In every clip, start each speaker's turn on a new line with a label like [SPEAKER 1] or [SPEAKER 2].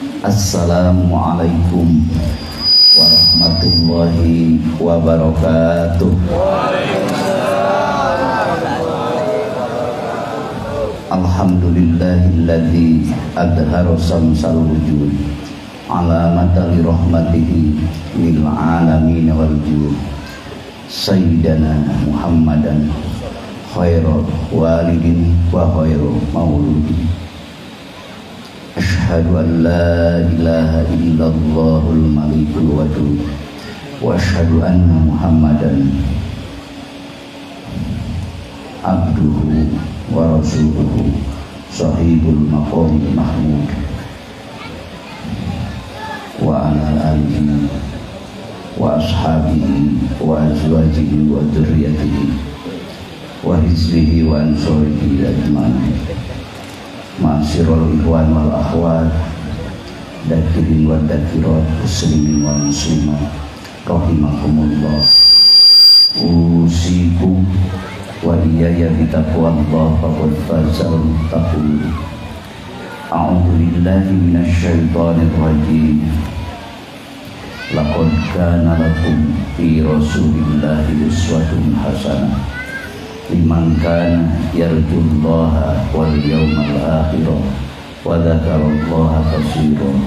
[SPEAKER 1] Assalamualaikum warahmatullahi wabarakatuh. Alhamdulillahilladzi adhara samsal wujud alamatan li rahmatihi lil alamin wal jud. Sayyidana Muhammadan khairul walidin wa khairul mauludin. Asyhadu an la ilaha illallahul malikul wadud wa asyhadu anna Muhammadan abduhu wa rasuluhu sahibul maqamil mahmud wa ala alihi wa ashabihi wa azwajihi wa dzurriyyatihi wa hizbihi wa ansorihi ajmain. Ma'asyiral ikhwan wal akhwat, dakirin wa dakirat, muslimin wa muslimat, rahimakumullah. Usikum wa iyaya bitaqwallah faqad fazal muttaqun. A'udzu billahi minasyaitonir rajim. Laqad kana lakum fi rasulillahi uswatun hasanah liman kana yarjullaha wal yawmal akhir wa dzakarallaha katsiran.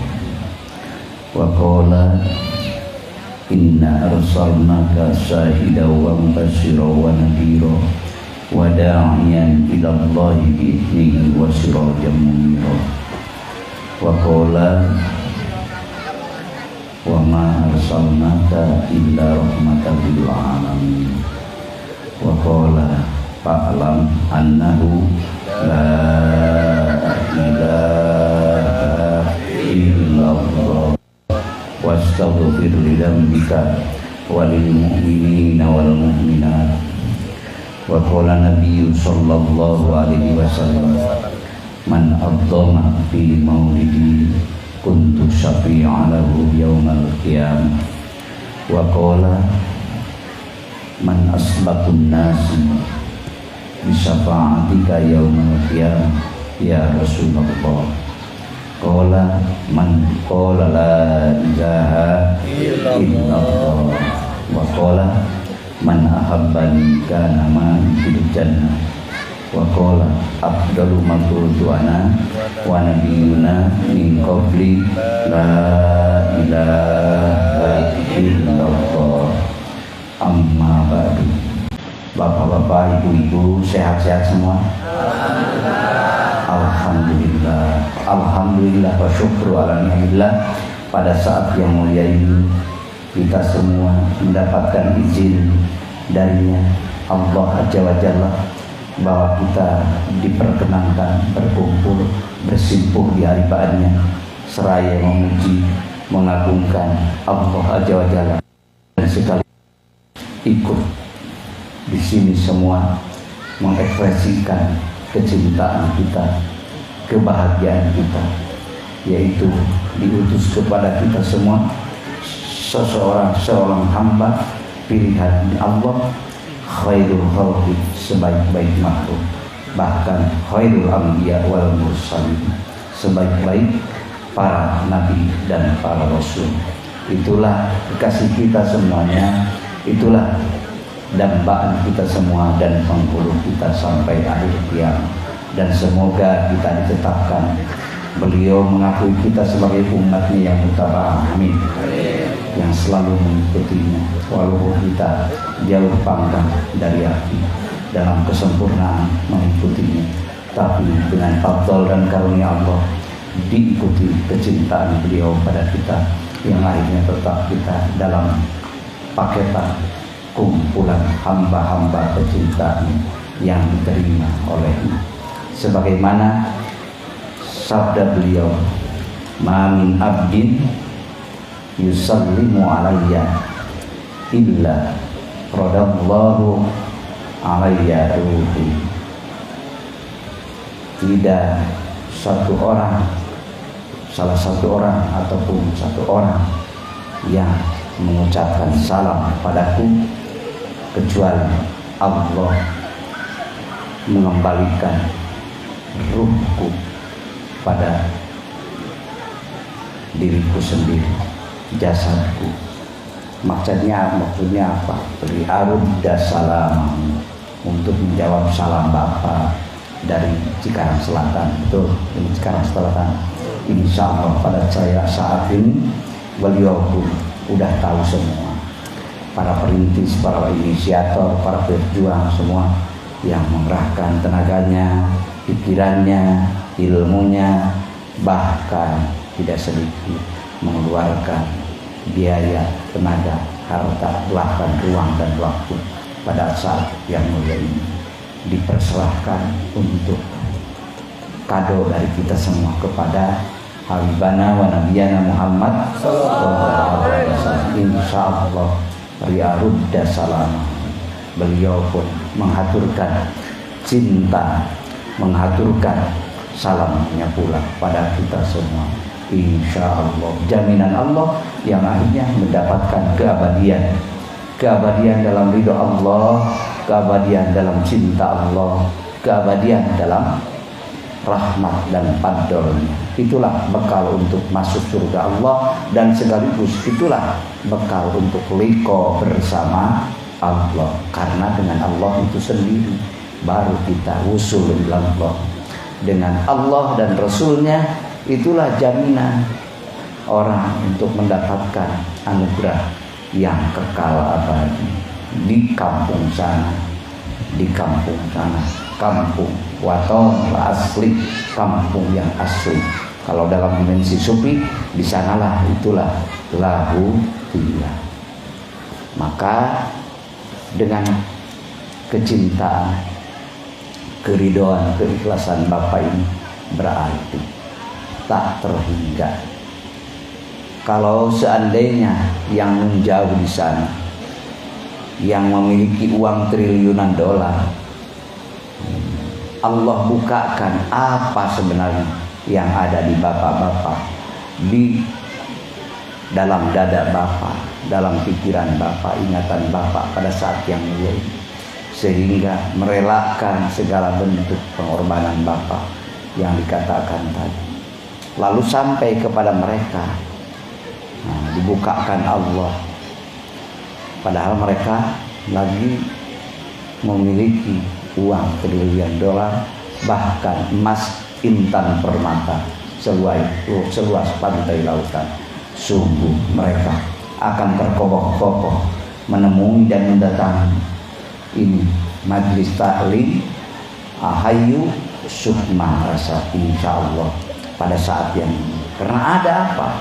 [SPEAKER 1] Wa qala inna arsalnaka syahidan wa mubasysyiran wa nadhiran wa da'iyan ila Allahi bi'idnihi wa sirajan munira. Wa qala wa ma arsalnaka illa rahmatan lil alamin. Wa qala fa'lam annahu la ilaha illallah wastaghfir li dzambika walil mu'minina wal mu'minat. Wa qala nabiyyu sallallahu alaihi wasallam man adzama fi maulidi kuntu syafi'an lahu yaumal qiyamah. Wa qala man asbaqun nasi bisyafa'atika yaumal qiyamah ya Rasulullah. Qala man qala la ilaha illallah. Wa qala man ahabbani kana ma'i fil jannah. Wa qala afdalu ma qultu ana wa nabiyyuna min qabli la ilaha illallah. Amma ba'du. Bapak-bapak, ibu-ibu, sehat-sehat semua? Alhamdulillah. Alhamdulillah wa syukru ala ni'matillah. Pada saat yang mulia ini kita semua mendapatkan izin darinya Allah Azza wa Jalla bahwa kita diperkenankan berkumpul bersimpuh di hadapannya seraya memuji mengagungkan Allah Azza wa Jalla dan sekali ikut di sini semua mengekspresikan kecintaan kita, kebahagiaan kita, yaitu diutus kepada kita semua seorang hamba pilihan Allah, khairul khalqi, sebaik-baik makhluk, bahkan khairul anbiya wal mursalin, sebaik-baik para nabi dan para rasul. Itulah kekasih kita semuanya, itulah dambaan kita semua dan penghulu kita sampai akhir kiamat. Dan semoga kita ditetapkan, beliau mengakui kita sebagai umatnya yang mutaba, amin, yang selalu mengikutinya walaupun kita jauh panggang dari api dalam kesempurnaan mengikutinya, tapi dengan fadl dan karunia Allah diikuti kecintaan beliau pada kita yang akhirnya tetap kita dalam paketan kumpulan hamba-hamba kecintaan yang diterima olehnya. Sebagaimana sabda beliau, ma min abdin yusallimu alayya illa radallahu alayya ruhi. Tidak salah satu orang ataupun satu orang yang mengucapkan salam padaku kecuali Allah mengembalikan ruhku pada diriku sendiri, jasadku. Maksudnya apa? Beri arudda salam, untuk menjawab salam Bapak dari Cikarang Selatan. Betul, ini Cikarang Selatan. Insya Allah pada saya saat ini beliau pun udah tahu semua. Para perintis, para inisiator, para pejuang semua yang mengerahkan tenaganya, pikirannya, ilmunya, bahkan tidak sedikit mengeluarkan biaya, tenaga, harta, bahkan ruang dan waktu pada saat yang mulia ini dipersilahkan untuk kado dari kita semua kepada Habibana wa Nabiyana Muhammad sallallahu alaihi wasallam. Insyaallah riyarudda salam. Beliau pun menghaturkan cinta, menghaturkan salamnya pula pada kita semua. Insya Allah, jaminan Allah yang akhirnya mendapatkan keabadian dalam ridho Allah, keabadian dalam cinta Allah, keabadian dalam rahmat dan fadl-Nya. Itulah bekal untuk masuk surga Allah, dan sekaligus itulah bekal untuk liqa bersama Allah. Karena dengan Allah itu sendiri baru kita usul ila Allah. Dengan Allah dan Rasulnya, itulah jaminan orang untuk mendapatkan anugerah yang kekal abadi di kampung sana, kampung waton asli, kampung yang asli. Kalau dalam dimensi sufi, di sanalah itulah lahu dia. Maka dengan kecintaan, keridhoan, keikhlasan Bapak ini berarti tak terhingga. Kalau seandainya yang menjauh di sana, yang memiliki uang triliunan dolar, Allah bukakan apa sebenarnya yang ada di bapak-bapak, di dalam dada Bapak, dalam pikiran Bapak, ingatan Bapak pada saat yang mulia ini, sehingga merelakan segala bentuk pengorbanan Bapak yang dikatakan tadi. Lalu sampai kepada mereka, dibukakan Allah, padahal mereka lagi memiliki uang triliunan dolar, bahkan emas intan permata seluas pantai lautan. Sungguh mereka akan terkoboh-koboh menemui dan mendatangi ini majlis taklim Ahayu Sukma Rasa, insya Allah pada saat yang ini. Karena ada apa?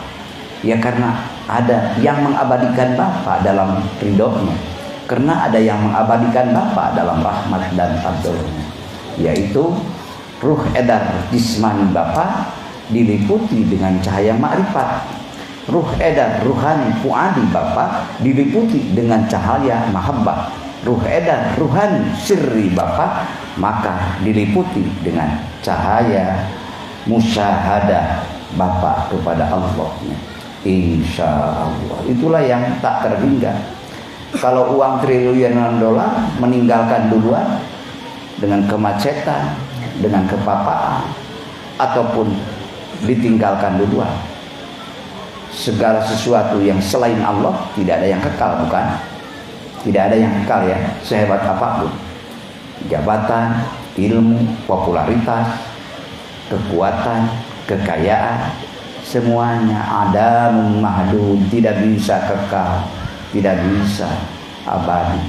[SPEAKER 1] Ya karena ada yang mengabadikan Bapak dalam ridhonya, karena ada yang mengabadikan Bapak dalam rahmat dan fadl-Nya, yaitu ruh edar jismani Bapak diliputi dengan cahaya makrifat, ruh edar ruhani fuadi Bapak diliputi dengan cahaya mahabbah, ruh edar ruhani sirri Bapak maka diliputi dengan cahaya musyahadah Bapak kepada Allah-Nya. Insya Allah itulah yang tak terhingga. Kalau uang triliunan dolar meninggalkan duluan dengan kemacetan, dengan kepapaan, ataupun ditinggalkan duluan, segala sesuatu yang selain Allah tidak ada yang kekal, bukan? Tidak ada yang kekal ya, sehebat apapun. Jabatan, ilmu, popularitas, kekuatan, kekayaan, semuanya ada mahdud, tidak bisa kekal, tidak bisa abadi.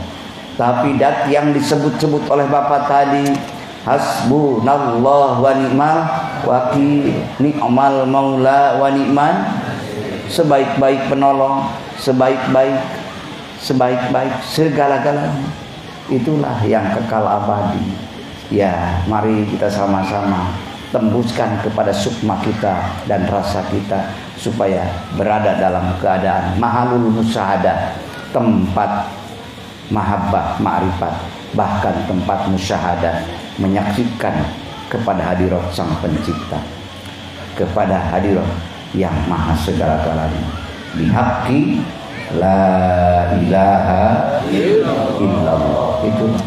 [SPEAKER 1] Tapi dat yang disebut-sebut oleh Bapak tadi, hasbunallah wa ni'mal wakil, ni'mal maula wa ni'man, sebaik-baik penolong, sebaik-baik segala-galanya, itulah yang kekal abadi. Ya, mari kita sama-sama tembuskan kepada sukma kita dan rasa kita supaya berada dalam keadaan mahalul musyahadah, tempat mahabbah, ma'rifat, bahkan tempat musyahadah, menyaksikan kepada hadirat Sang Pencipta, kepada hadirat yang maha segala-galanya. Bihaqqi la ilaha illallah. Itulah.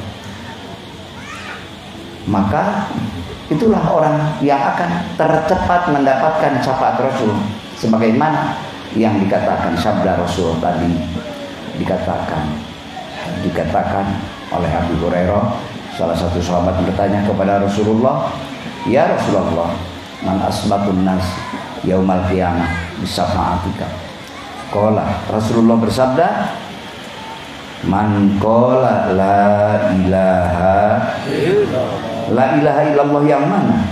[SPEAKER 1] Maka itulah orang yang akan tercepat mendapatkan syafaat Rasul. sebagaimana yang dikatakan sabda Rasul tadi, dikatakan oleh Abu Hurairah. Salah satu sahabat bertanya kepada Rasulullah, "Ya Rasulullah, man asbatun nas yaumal qiyamah bisafaatika?" Qala, Rasulullah bersabda, "Man qala la ilaha illallah." Yang mana?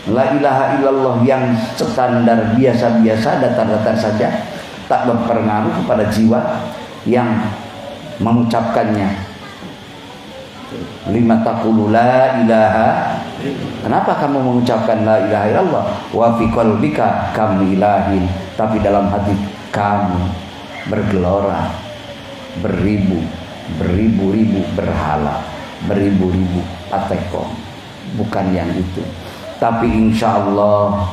[SPEAKER 1] La ilaha illallah yang standar biasa-biasa, datar-datar saja, tak berpengaruh kepada jiwa yang mengucapkannya. Lima taqulu la ilaha, kenapa kamu mengucapkan la ilaha illallah? Wa fi qalbika kam ilahin, tapi dalam hati kamu bergelora beribu-ribu berhala, beribu-ribu patekon. Bukan yang itu, tapi insya Allah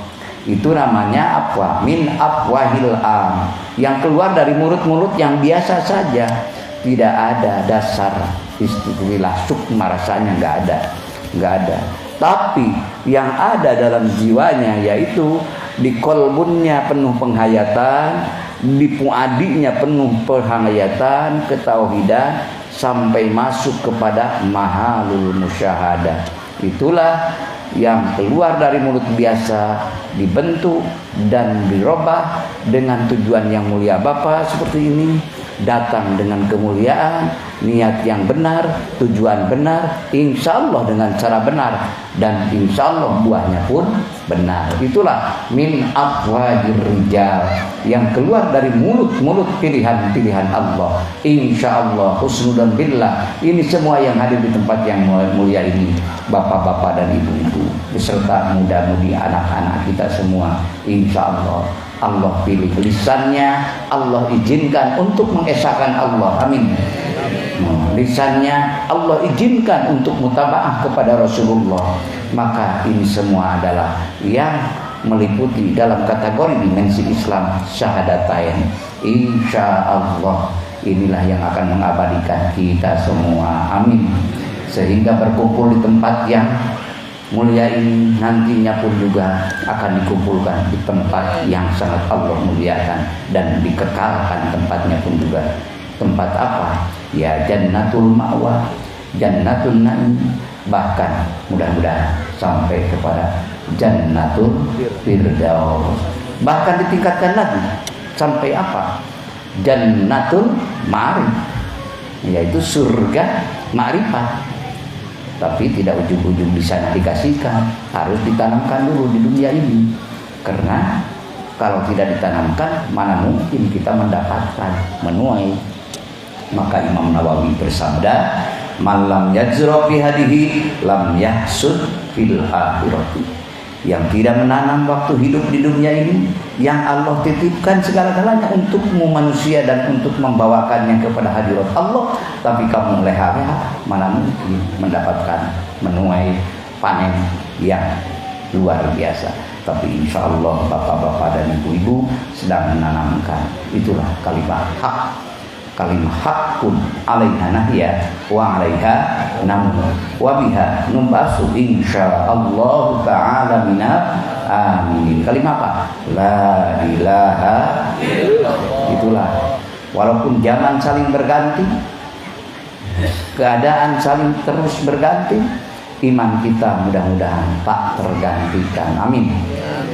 [SPEAKER 1] itu namanya apa? Min afwahil am, yang keluar dari mulut-mulut yang biasa saja, tidak ada dasar istilah sukma, rasanya nggak ada. Tapi yang ada dalam jiwanya, yaitu di kolbunnya penuh penghayatan, di puadinya penuh penghayatan ketauhidan, sampai masuk kepada mahalul musyahadah. Itulah yang keluar dari mulut biasa, dibentuk dan dirubah dengan tujuan yang mulia. Bapak seperti ini datang dengan kemuliaan, niat yang benar, tujuan benar, insya Allah dengan cara benar, dan insya Allah buahnya pun benar. Itulah min afwahir rijal, yang keluar dari mulut-mulut pilihan-pilihan Allah. Insya Allah husnudan billah. Ini semua yang hadir di tempat yang mulia ini, bapak-bapak dan ibu-ibu beserta muda-mudi anak-anak kita semua, insya Allah Allah pilih lisannya, Allah izinkan untuk mengesahkan Allah, amin. Lisannya Allah izinkan untuk mutabaah kepada Rasulullah. Maka ini semua adalah yang meliputi dalam kategori dimensi Islam syahadatain. Insya Allah inilah yang akan mengabadikan kita semua, amin. Sehingga berkumpul di tempat yang mulia ini, nantinya pun juga akan dikumpulkan di tempat yang sangat Allah muliakan, dan dikekalkan tempatnya pun juga tempat apa? Ya jannatul ma'wa, jannatul na'im, bahkan mudah-mudahan sampai kepada jannatul firdaus. Bahkan ditingkatkan lagi sampai apa? Jannatul ma'rif, yaitu surga ma'rifah. Tapi tidak ujung-ujung di sana dikasihkan, harus ditanamkan dulu di dunia ini. Karena kalau tidak ditanamkan, mana mungkin kita mendapatkan, menuai. Maka Imam Nawawi bersabda, "Man lam yajra fi hadihi lam yahsud fil akhirati." Yang tidak menanam waktu hidup di dunia ini, yang Allah titipkan segala-galanya untukmu manusia dan untuk membawakannya kepada hadirat Allah, tapi kamu leha-leha, mana mungkin mendapatkan, menuai panen yang luar biasa. Tapi insya Allah bapak-bapak dan ibu-ibu sedang menanamkan. Itulah kalimat hak. Kalimah hakun alaiha nahya wa alaiha namun wa biha numbasu insyaallah ta'ala minal amin. Kalimah apa? La ilaha illallah. Itulah, walaupun zaman saling berganti, keadaan saling terus berganti, iman kita mudah-mudahan tak tergantikan, amin.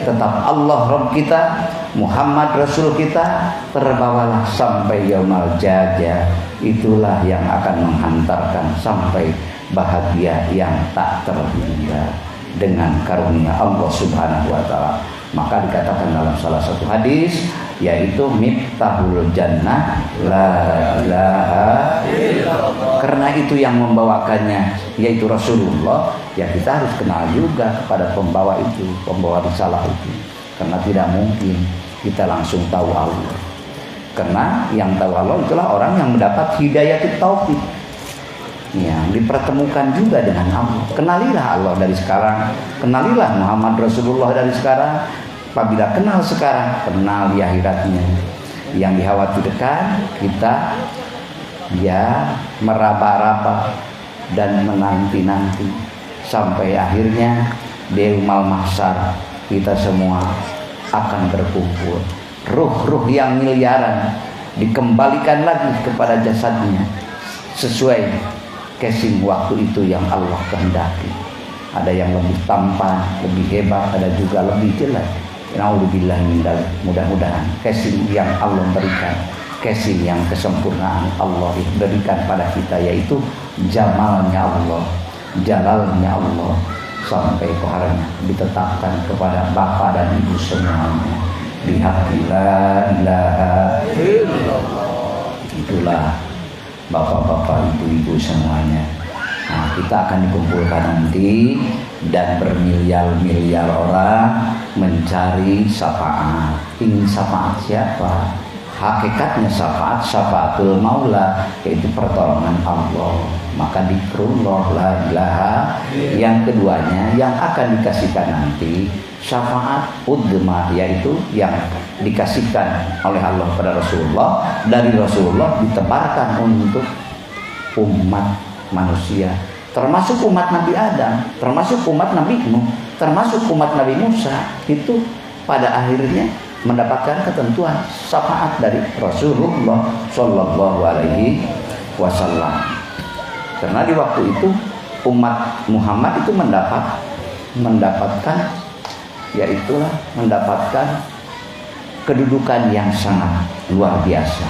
[SPEAKER 1] Tetap Allah Rabb kita, Muhammad Rasul kita, terbawalah sampai yaumul jajah. Itulah yang akan menghantarkan sampai bahagia yang tak terhingga dengan karunia Allah Subhanahu wa taala. Maka dikatakan dalam salah satu hadis, yaitu miftahul jannah la ilaha illallah. Karena itu yang membawakannya yaitu Rasulullah, ya kita harus kenal juga kepada pembawa itu, pembawa risalah itu. Karena tidak mungkin kita langsung tahu Allah. Karena yang tahu Allah itulah orang yang mendapat hidayah taufik, yang dipertemukan juga dengan Allah. Kenalilah Allah dari sekarang, kenalilah Muhammad Rasulullah dari sekarang. Apabila kenal sekarang, kenal di akhiratnya. Yang dikhawatirkan kita ya meraba-raba dan menanti-nanti sampai akhirnya di yaumul mahsyar kita semua akan berkumpul. Ruh-ruh yang miliaran dikembalikan lagi kepada jasadnya sesuai casing waktu itu yang Allah kehendaki. Ada yang lebih tampan, lebih hebat, ada juga lebih jelek. Naudzubillah min dzalik. Mudah-mudahan casing yang Allah berikan, casing yang kesempurnaan Allah berikan pada kita, yaitu jamalnya Allah, jalalnya Allah, sampai keharanya ditetapkan kepada Bapa dan Ibu semuanya. Bihaqqi la ilaha illallah. Itulah bapak-bapak, ibu-ibu semuanya. Nah, kita akan dikumpulkan nanti dan bermiliar-miliar orang mencari syafaat. Ingin syafaat siapa? Hakikatnya syafaatul maula, yaitu pertolongan Allah. Maka dikrullah la ilaha. Yang keduanya yang akan dikasihkan nanti syafaat udma, yaitu yang dikasihkan oleh Allah pada Rasulullah, dari Rasulullah ditebarkan untuk umat manusia, termasuk umat Nabi Adam, termasuk umat Nabi Nuh, termasuk umat Nabi Musa. Itu pada akhirnya mendapatkan ketentuan syafaat dari Rasulullah Shallallahu Alaihi Wasallam. Karena di waktu itu umat Muhammad itu mendapatkan yaitulah mendapatkan kedudukan yang sangat luar biasa.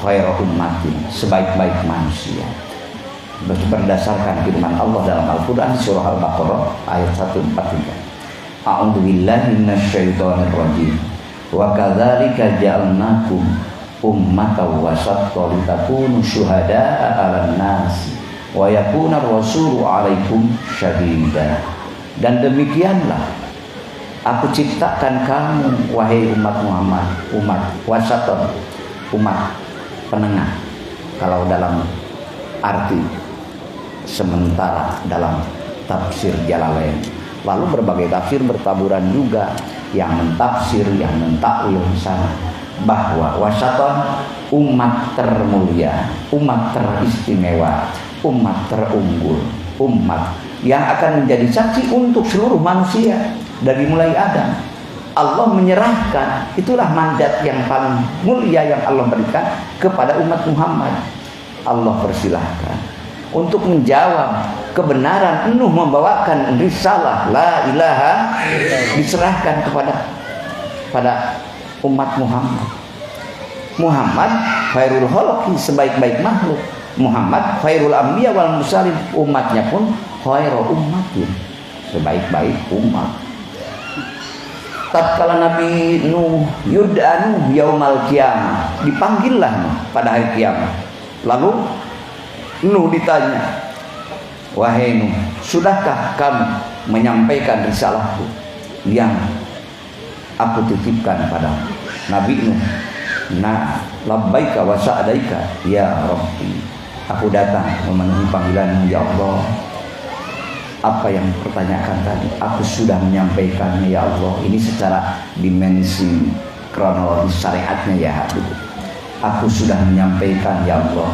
[SPEAKER 1] Khairu ummatin, sebaik-baik manusia. Berdasarkan firman Allah dalam Al-Quran surah Al-Baqarah ayat 143. A'udzu billahi minasyaitonir rajim. Wa kadzalika ja'alnakum ummatan wasatan litakunu syuhada'a 'alan nas wa yakuna ar-rasulu 'alaikum syahida. Dan demikianlah aku ciptakan kamu wahai umat Muhammad, umat wasatan, umat penengah kalau dalam arti sementara dalam tafsir Jalalain. Lalu berbagai tafsir bertaburan juga, yang mentafsir, yang mentakwil sana, bahwa wasatan umat termulia, umat teristimewa, umat terunggul, umat yang akan menjadi saksi untuk seluruh manusia dari mulai Adam. Allah menyerahkan, itulah mandat yang paling mulia yang Allah berikan kepada umat Muhammad. Allah persilahkan untuk menjawab kebenaran Nuh membawakan risalah la ilaha, diserahkan pada umat Muhammad. Muhammad khairul khalqi, sebaik-baik makhluk. Muhammad khairul anbiya wal mursalin, umatnya pun khairul ummatin, sebaik-baik umat. Tatkala Nabi Nuh yud'anu yaumal qiyamah, dipanggillah Nuh pada hari kiamat. Lalu Nuh ditanya, wahai Nuh, sudahkah kamu menyampaikan risalahku yang aku titipkan padamu? Nabi Nuh, nah, labbaika wa sa'daika ya Rabbi. Aku datang memenuhi panggilanmu ya Allah. Apa yang pertanyakan tadi, aku sudah menyampaikannya ya Allah. Ini secara dimensi kronologis syariatnya ya Habib. Aku sudah menyampaikan ya Allah.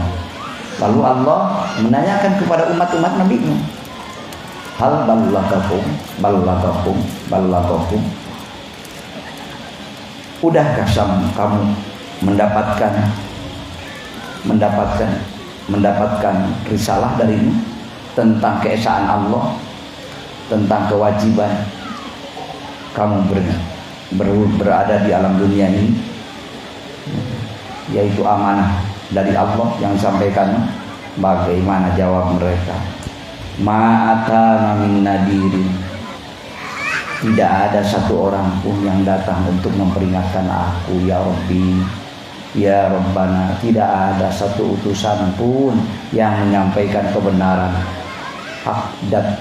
[SPEAKER 1] Lalu Allah menanyakan kepada umat-umat Nabi Nuh, hal ballagakum. Udahkah kamu mendapatkan risalah dari ini tentang keesaan Allah, tentang kewajiban kamu berada di alam dunia ini, yaitu amanah dari Allah yang disampaikan. Bagaimana jawab mereka? Ma'atana min nadirin, tidak ada satu orang pun yang datang untuk memperingatkan aku ya Rabbi, ya Rabbana. Tidak ada satu utusan pun yang menyampaikan kebenaran hak dan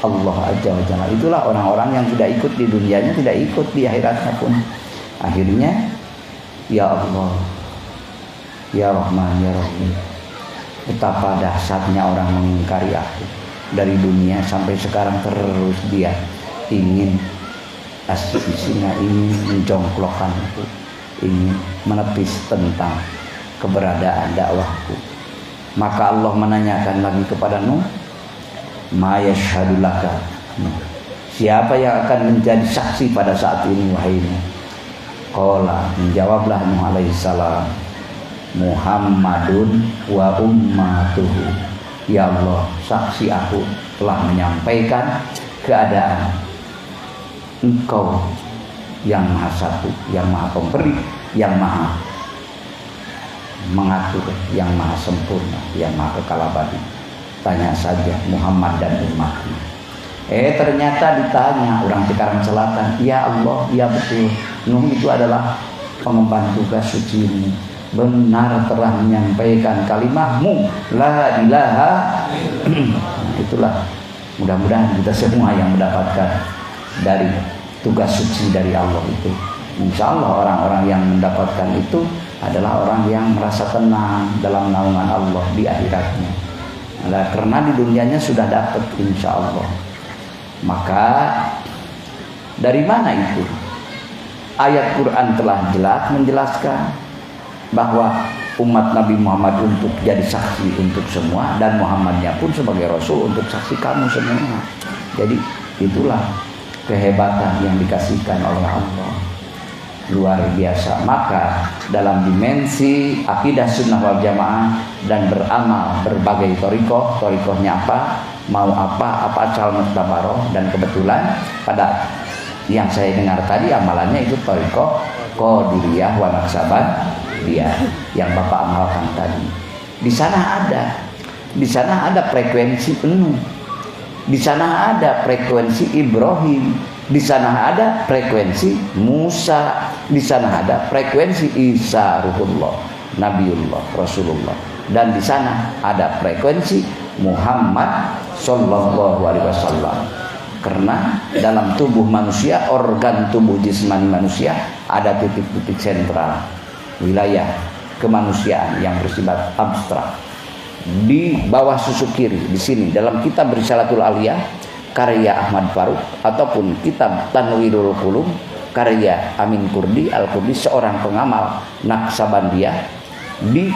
[SPEAKER 1] Allah Azza wa Jalla. Itulah orang-orang yang tidak ikut di dunianya, tidak ikut di akhiratnya pun. Akhirnya ya Allah, ya Rahman, ya Rahim, betapa dahsyatnya orang mengingkari aku. Dari dunia sampai sekarang terus dia ingin asisinya, ingin menjongklokkan aku, ingin menepis tentang keberadaan dakwahku. Maka Allah menanyakan lagi kepada Nuh, ma yashhadu laka, siapa yang akan menjadi saksi pada saat ini wahai Nuh? Qala, menjawablah Nuh alaihi salam, Muhammadun wa ummatuhu. Ya Allah, saksi aku telah menyampaikan keadaan Engkau yang maha satu, yang maha pemberi, yang maha mengatur, yang maha sempurna, yang maha kekal abadi. Tanya saja Muhammad dan umatnya. Ternyata ditanya orang Cikarang Selatan, ya Allah, ya betul, Nuh itu adalah pengemban tugas suci ini, benar telah menyampaikan kalimatmu la ilaha. Itulah, mudah-mudahan kita semua yang mendapatkan dari tugas suci dari Allah itu. Insya Allah orang-orang yang mendapatkan itu adalah orang yang merasa tenang dalam naungan Allah di akhiratnya. Nah, karena di dunianya sudah dapat insya Allah. Maka dari mana itu? Ayat Quran telah jelas menjelaskan bahwa umat Nabi Muhammad untuk jadi saksi untuk semua, dan Muhammadnya pun sebagai Rasul untuk saksi kamu semua. Jadi itulah kehebatan yang dikasihkan oleh Allah, luar biasa. Maka dalam dimensi akidah sunnah wal jamaah dan beramal berbagai torikohnya apa, mau apa asal mustabaroh, dan kebetulan pada yang saya dengar tadi amalannya itu torikoh Qadiriyah wa Naqsabandiyah yang Bapak amalkan tadi. Di sana ada frekuensi penuh. Di sana ada frekuensi Ibrahim, di sana ada frekuensi Musa, di sana ada frekuensi Isa Ruhullah, Nabiullah, Rasulullah, dan di sana ada frekuensi Muhammad Sallallahu Alaihi Wasallam. Karena dalam tubuh manusia, organ tubuh jismani manusia ada titik-titik sentral wilayah kemanusiaan yang bersifat abstrak. Di bawah susu kiri di sini dalam kitab Risalatul Aliyah karya Ahmad Faruk ataupun kitab Tanwirul Qulub karya Amin Kurdi Al-Kurdi, seorang pengamal Naqsabandiyah, di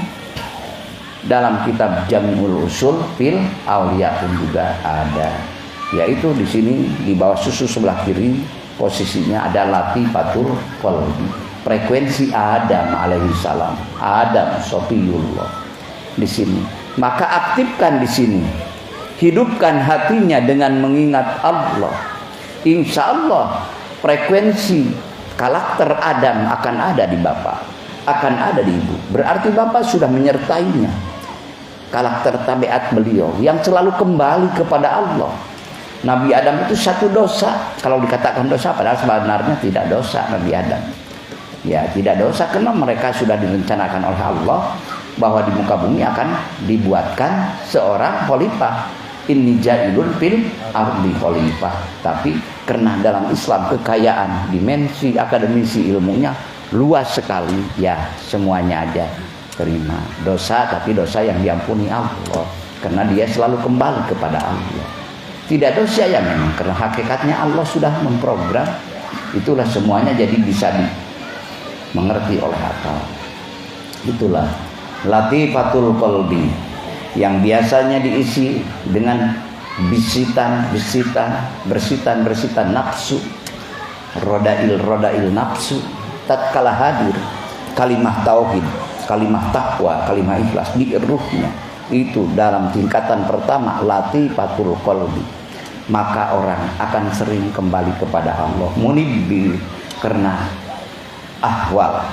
[SPEAKER 1] dalam kitab Jami'ul Usul fil Auliya pun juga ada, yaitu di sini di bawah susu sebelah kiri posisinya ada Latifatul Qalbi, frekuensi Adam alaihi salam, Adam Sofiyullah di sini. Maka aktifkan di sini, hidupkan hatinya dengan mengingat Allah. Insya Allah frekuensi karakter Adam akan ada di Bapak, akan ada di Ibu. Berarti Bapak sudah menyertainya. Karakter tabiat beliau yang selalu kembali kepada Allah. Nabi Adam itu satu dosa. Kalau dikatakan dosa, padahal sebenarnya tidak dosa Nabi Adam. Ya, tidak dosa karena mereka sudah direncanakan oleh Allah bahwa di muka bumi akan dibuatkan seorang khalifah. Inni ja'ilun fil ardi khalifah. Tapi karena dalam Islam kekayaan dimensi akademisi ilmunya luas sekali, ya semuanya aja terima. Dosa, tapi dosa yang diampuni Allah karena dia selalu kembali kepada Allah. Tidak dosa ya memang, karena hakikatnya Allah sudah memprogram. Itulah semuanya jadi bisa dimengerti oleh akal. Itulah Latifatul Qalbi yang biasanya diisi dengan bersitan nafsu, rodail nafsu. Tatkala hadir kalimah tauhid, kalimah takwa, kalimah ikhlas di ruhnya, itu dalam tingkatan pertama Latifatul Qalbi, maka orang akan sering kembali kepada Allah, munibbi, karena ahwal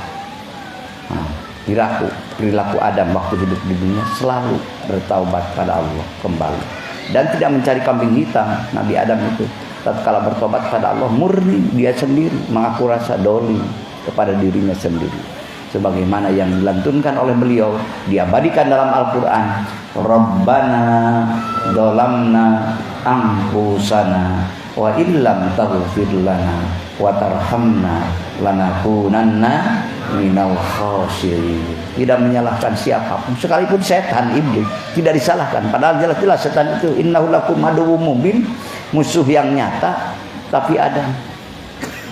[SPEAKER 1] perilaku Adam waktu hidup di dunia selalu bertaubat pada Allah kembali, dan tidak mencari kambing hitam. Nabi Adam itu tatkala bertobat pada Allah murni, dia sendiri mengaku rasa dolim kepada dirinya sendiri, sebagaimana yang dilantunkan oleh beliau, diabadikan dalam Al-Quran. Rabbana dolamna anfusana wa illam taghfir lana wa tarhamna lanakunanna minal khasirin. Tidak menyalahkan siapapun, sekalipun setan, iblis, tidak disalahkan. Padahal jelas-jelas setan itu innahu lakum aduwwum mubin, musuh yang nyata, tapi ada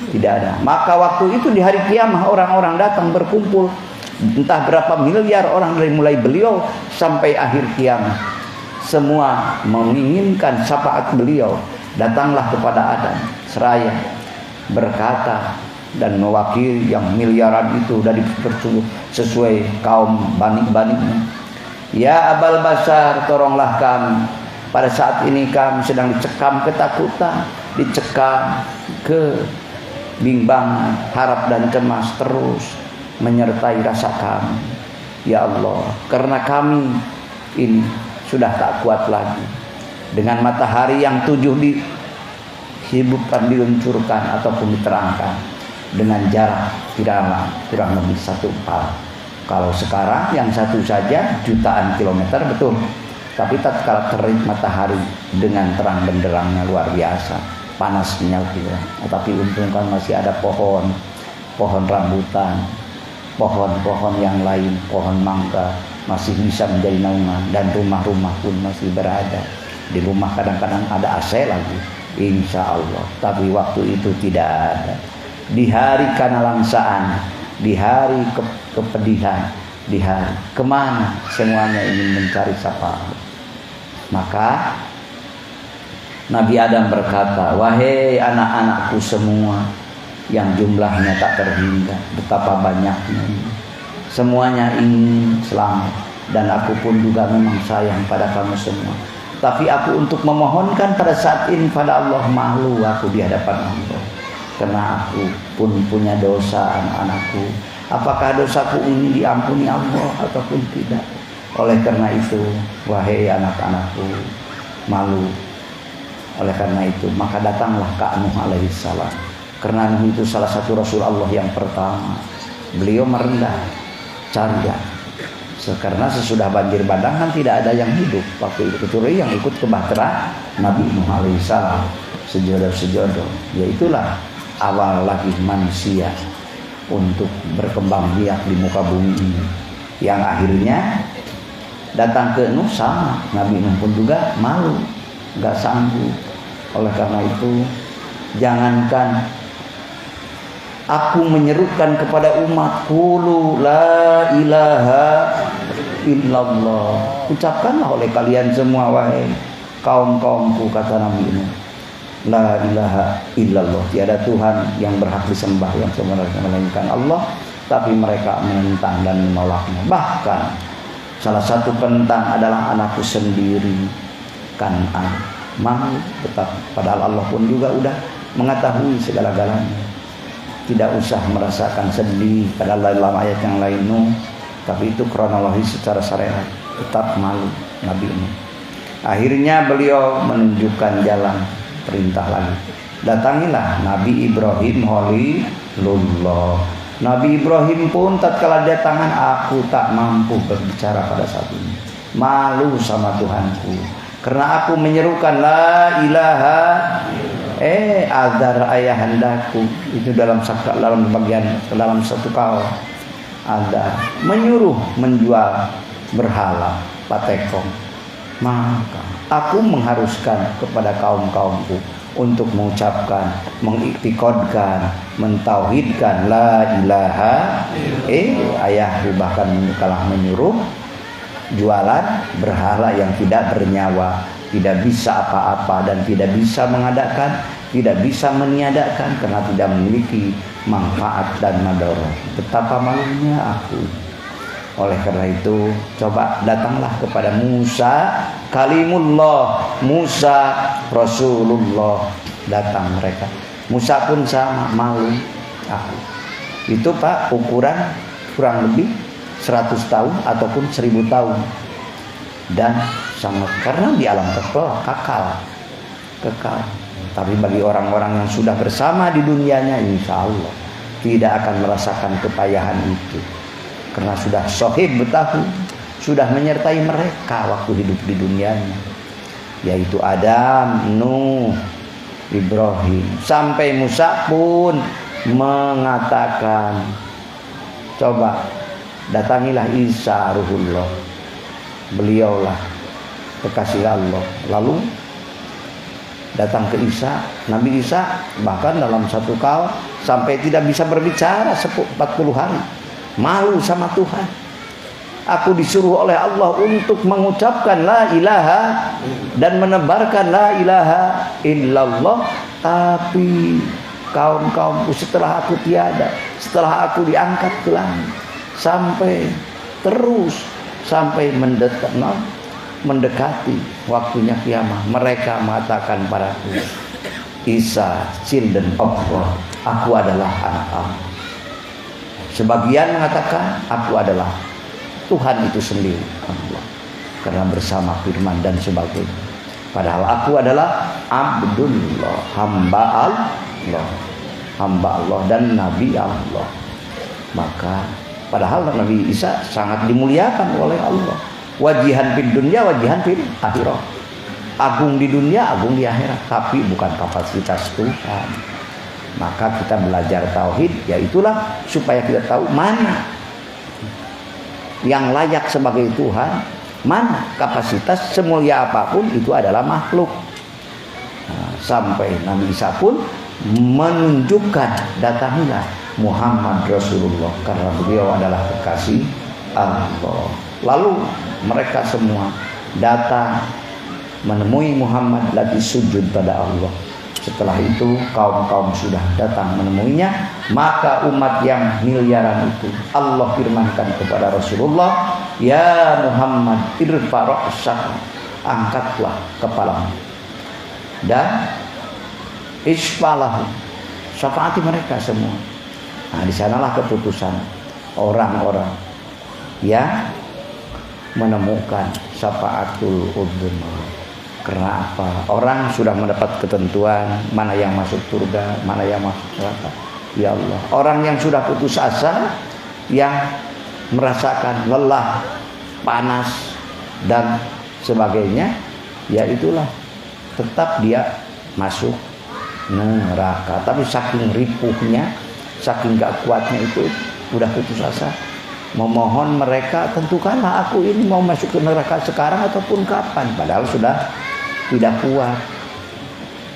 [SPEAKER 1] tidak ada. Maka waktu itu di hari kiamat orang-orang datang berkumpul, entah berapa miliar orang dari mulai beliau sampai akhir kiamat, semua menginginkan syafaat beliau datanglah kepada Adam seraya berkata dan mewakili yang miliaran itu dari sesuai kaum Bani-Baninya. Ya Abal Basar, tolonglah kami. Pada saat ini kami sedang dicekam ketakutan, dicekam kebimbangan, harap dan cemas terus menyertai rasa kami. Ya Allah, karena kami ini sudah tak kuat lagi. Dengan matahari yang 7 dihidupkan, diluncurkan ataupun diterangkan dengan jarak kurang lebih 1 pal. Kalau sekarang yang satu saja jutaan kilometer, betul. Tapi tatkala terik matahari dengan terang benderangnya luar biasa, panasnya gitu. Tapi untung kan masih ada pohon rambutan, pohon-pohon yang lain, pohon mangga masih bisa menjadi naungan, dan rumah-rumah pun masih berada. Di rumah kadang-kadang ada AC lagi, insya Allah. Tapi waktu itu tidak ada. Di hari kanalangsaan, di hari kepedihan, di hari kemana semuanya ingin mencari sapa. Maka Nabi Adam berkata, wahai anak-anakku semua yang jumlahnya tak terhingga, betapa banyaknya ini, semuanya ingin selamat, dan aku pun juga memang sayang pada kamu semua. Tapi aku untuk memohonkan pada saat ini pada Allah, malu aku di hadapan Allah, karena aku pun punya dosa anak-anakku. Apakah dosaku ini diampuni Allah ataupun tidak? Oleh karena itu, wahai anak-anakku, malu. Oleh karena itu, maka datanglah Kak Nuh alaihissalam. Karena Nuh itu salah satu Rasul Allah yang pertama. Beliau merendah, ceria. Karena sesudah banjir bandang kan tidak ada yang hidup waktu itu, kecuali yang ikut ke bahtera Nabi Nuh alaihissalam, sejodoh-sejodoh. Yaitulah awal lagi manusia untuk berkembang biak di muka bumi ini. Yang akhirnya datang ke Nuh sama, Nabi Nuh pun juga malu, gak sanggup. Oleh karena itu, jangankan aku menyerukan kepada umat, qulu la ilaha illallah, ucapkanlah oleh kalian semua wahai kaum-kaumku, kata Nabi Nuh, la ilaha illallah, tiada Tuhan yang berhak disembah yang sebenarnya melainkan Allah. Tapi mereka menentang dan menolaknya. Bahkan salah satu penentang adalah anakku sendiri, Kan'an. Mau tetap, padahal Allah pun juga udah mengetahui segala-galanya. Tidak usah merasakan sedih, padahal dalam ayat yang lain Nuh. Tapi itu kronologis secara syariat, tetap malu Nabi Nuh. Akhirnya beliau menunjukkan jalan, perintah lagi. Datangilah Nabi Ibrahim Khalilullah. Nabi Ibrahim pun tatkala datangan, aku tak mampu berbicara pada saat ini. Malu sama Tuhanku, karena aku menyerukan la ilaha azar ayahandaku. Itu dalam satu kaul ada menyuruh menjual berhala patekong. Maka aku mengharuskan kepada kaum-kaumku untuk mengucapkan, mengiktiqadkan, mentauhidkan la ilaha ayahku bahkan kalah menyuruh jualan berhala yang tidak bernyawa, tidak bisa apa-apa dan tidak bisa mengadakan, tidak bisa meniadakan karena tidak memiliki manfaat dan madarat. Betapa malunya aku. Oleh karena itu, coba datanglah kepada Musa kalimullah, Musa Rasulullah. Datang mereka. Musa pun sama, malu aku. Itu Pak, ukuran kurang lebih 100 tahun ataupun 1000 tahun. Dan sangat, karena di alam kekal. Tapi bagi orang-orang yang sudah bersama di dunianya, insya Allah tidak akan merasakan kepayahan itu. Karena sudah sohib bertahun, sudah menyertai mereka waktu hidup di dunianya, yaitu Adam, Nuh, Ibrahim, sampai Musa pun mengatakan, coba datangilah Isa Ruhullah, beliaulah kekasih Allah. Lalu datang ke Isa, Nabi Isa bahkan dalam satu kaul sampai tidak bisa berbicara 40 hari. Malu sama Tuhan. Aku disuruh oleh Allah untuk mengucapkan la ilaha dan menebarkan la ilaha illallah. Tapi kaum-kaumku setelah aku tiada, setelah aku diangkat ke langit, sampai mendekati waktunya kiamat, mereka mengatakan padaku, Isa, children of God, aku adalah anak Allah. Sebagian mengatakan aku adalah Tuhan itu sendiri, Allah, karena bersama firman dan sebagainya. Padahal aku adalah Abdullah, hamba Allah dan Nabi Allah. Maka padahal Nabi Isa sangat dimuliakan oleh Allah. Wajihan fid dunya, wajihan fil akhirah. Agung di dunia, agung di akhirat, tapi bukan kapasitas Tuhan. Maka kita belajar tauhid, yaitulah supaya kita tahu mana yang layak sebagai Tuhan, mana kapasitas semulia apapun itu adalah makhluk. Sampai Nabi Isa pun menunjukkan, datanglah Muhammad Rasulullah karena beliau adalah kekasih Allah. Lalu mereka semua datang menemui Muhammad lagi sujud pada Allah. Setelah itu kaum-kaum sudah datang menemuinya, maka umat yang miliaran itu Allah firmankan kepada Rasulullah, ya Muhammad irfa ra'sak, angkatlah kepalamu dan isfalahu, syafaati mereka semua. Nah, di sanalah keputusan orang-orang yang menemukan syafaatul udhun. Karena apa? Orang sudah mendapat ketentuan mana yang masuk surga, mana yang masuk neraka. Ya Allah, orang yang sudah putus asa, yang merasakan lelah, panas dan sebagainya, ya itulah tetap dia masuk neraka. Tapi saking ripuhnya, saking gak kuatnya itu udah putus asa. Memohon mereka, tentukanlah aku ini mau masuk ke neraka sekarang ataupun kapan. Padahal sudah tidak kuat.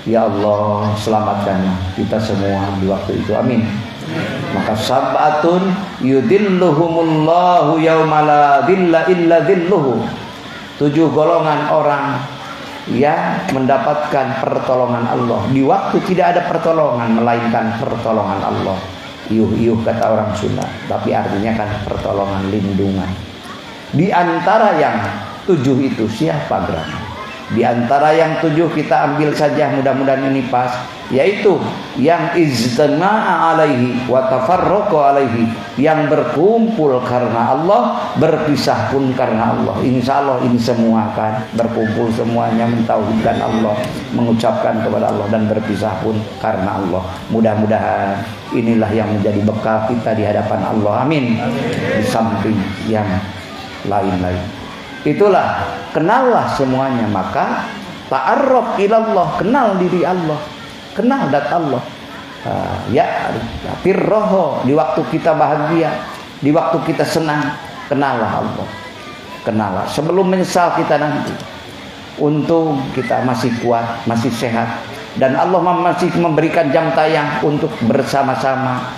[SPEAKER 1] Ya Allah, selamatkanlah kita semua di waktu itu, amin. Maka sab'atun yudilluhumullahu yawma la dhilla illa dhilluhu. 7 golongan orang yang mendapatkan pertolongan Allah di waktu tidak ada pertolongan melainkan pertolongan Allah. Yuh kata orang Sunda, tapi artinya kan pertolongan, lindungan. Di antara yang 7 itu siapa gerangan? Di antara yang 7 kita ambil saja, mudah-mudahan ini pas, yaitu yang ijtama'a alaihi wa tafarraqa alaihi, yang berkumpul karena Allah, berpisah pun karena Allah. Insya Allah ini semua kan berkumpul semuanya mentauhidkan Allah, mengucapkan kepada Allah, dan berpisah pun karena Allah. Mudah-mudahan inilah yang menjadi bekal kita di hadapan Allah, amin. Di samping yang lain-lain, itulah kenallah semuanya. Maka ta'arraf ilallah, kenal diri Allah, kenal dat Allah. Ya firroho, di waktu kita bahagia, di waktu kita senang, kenallah Allah. Kenallah sebelum menyesal kita nanti. Untung kita masih kuat, masih sehat, dan Allah masih memberikan jam tayang untuk bersama-sama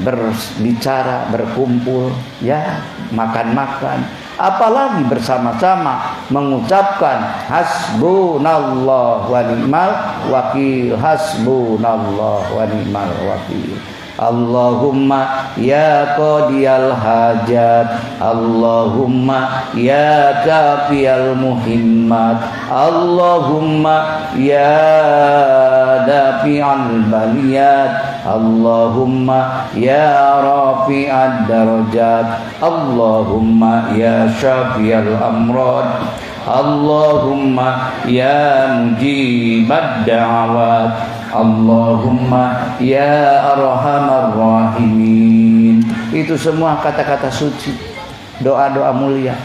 [SPEAKER 1] berbicara, berkumpul, ya, makan-makan, apalagi bersama-sama mengucapkan hasbunallah wa ni'mal wakil, hasbunallah wa ni'mal wakil. Allahumma ya qadiyal hajat, Allahumma ya kafiyal muhimmat, Allahumma ya dafi'al baliyat, Allahumma ya rafi'ad darajat, Allahumma ya syafiyal amrad, Allahumma ya mujibad da'awat, Allahumma ya arhamar rahimin. Itu semua kata-kata suci, doa-doa mulia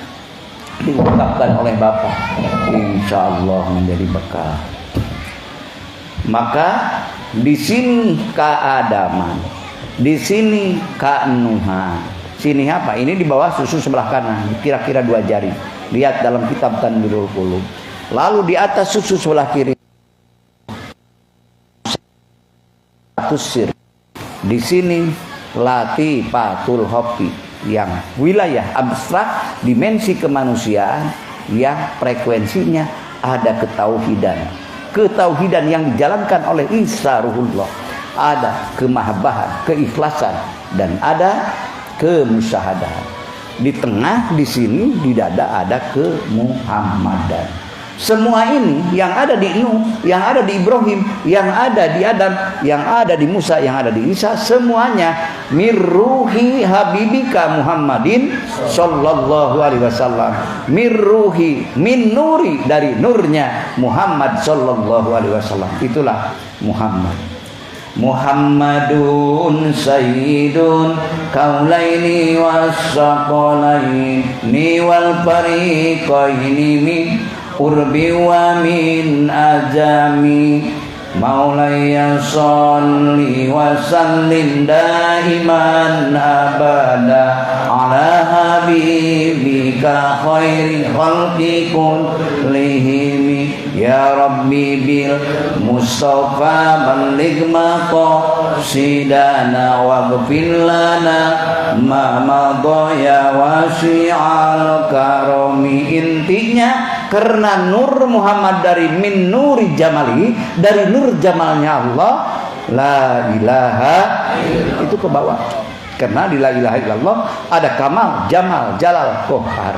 [SPEAKER 1] diungkapkan oleh Bapak, insya Allah menjadi bekal. Maka di sini keadaman, di sini kenuhan. Sini apa? Ini di bawah susu sebelah kanan, kira-kira 2 jari. Lihat dalam kitab Tanbirul Qulub. Lalu di atas susu sebelah kiri, sir. Di sini latifatul hobi, yang wilayah abstrak, dimensi kemanusiaan yang frekuensinya ada ketauhidan yang dijalankan oleh Isa Ruhullah, ada kemahabbahan, keikhlasan, dan ada kemusyahadahan. Di tengah, di sini, di dada ada kemuhammadan. Semua ini yang ada di Nuh, yang ada di Ibrahim, yang ada di Adam, yang ada di Musa, yang ada di Isa, semuanya mirruhi habibika Muhammadin sallallahu alaihi wasallam. Mirruhi, min nuri, dari nurnya Muhammad sallallahu alaihi wasallam. Itulah Muhammad. Muhammadun sayyidun kaulaini wassaqalaini wal fariqaini min urbi wa min ajami. Maulaya sholli wa sallim daiman abada ala habibika khairi khalqi kullihim. Ya Rabbi bil Mustafa balligh maqasidana waghfir lana ma madha ya wasi'al karami. Intinya karena nur Muhammad dari min nuri jamali, dari nur jamalnya Allah, la ilaha itu ke bawah. Karena di la ilaha illallah ada kamal, jamal, jalal, kohar.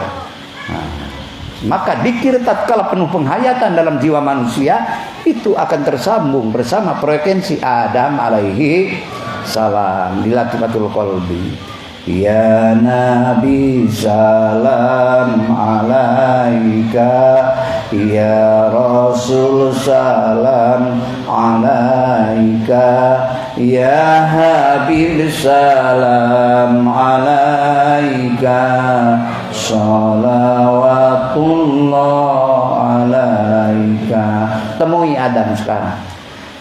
[SPEAKER 1] Maka dikir tatkala penuh penghayatan dalam jiwa manusia, itu akan tersambung bersama frekuensi Adam alaihi salam di latifatul qalbi. Ya Nabi salam alaika, ya Rasul salam alaika, ya Habib salam alaika, salawatullah alaika. Temui Adam sekarang.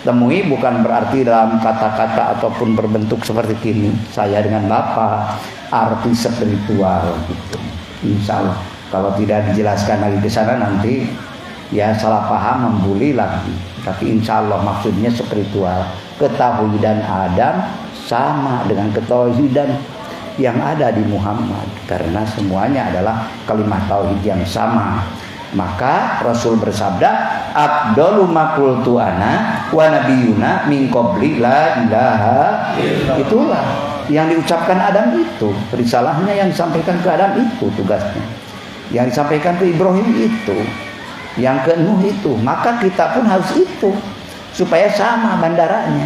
[SPEAKER 1] Temui bukan berarti dalam kata-kata ataupun berbentuk seperti ini, saya dengan Bapak, arti spiritual gitu. Insya Allah kalau tidak dijelaskan lagi ke sana nanti ya salah paham, membuli lagi. Tapi insya Allah maksudnya spiritual. Ketauhidan Adam sama dengan ketauhidan yang ada di Muhammad, karena semuanya adalah kalimat tauhid yang sama. Maka Rasul bersabda, afdalu ma qultu ana wa nabiyuna min qabli la ilaha. Itulah yang diucapkan Adam itu, risalahnya yang disampaikan ke Adam itu tugasnya. Yang disampaikan ke Ibrahim itu, yang ke Nuh itu. Maka kita pun harus itu supaya sama bandaranya.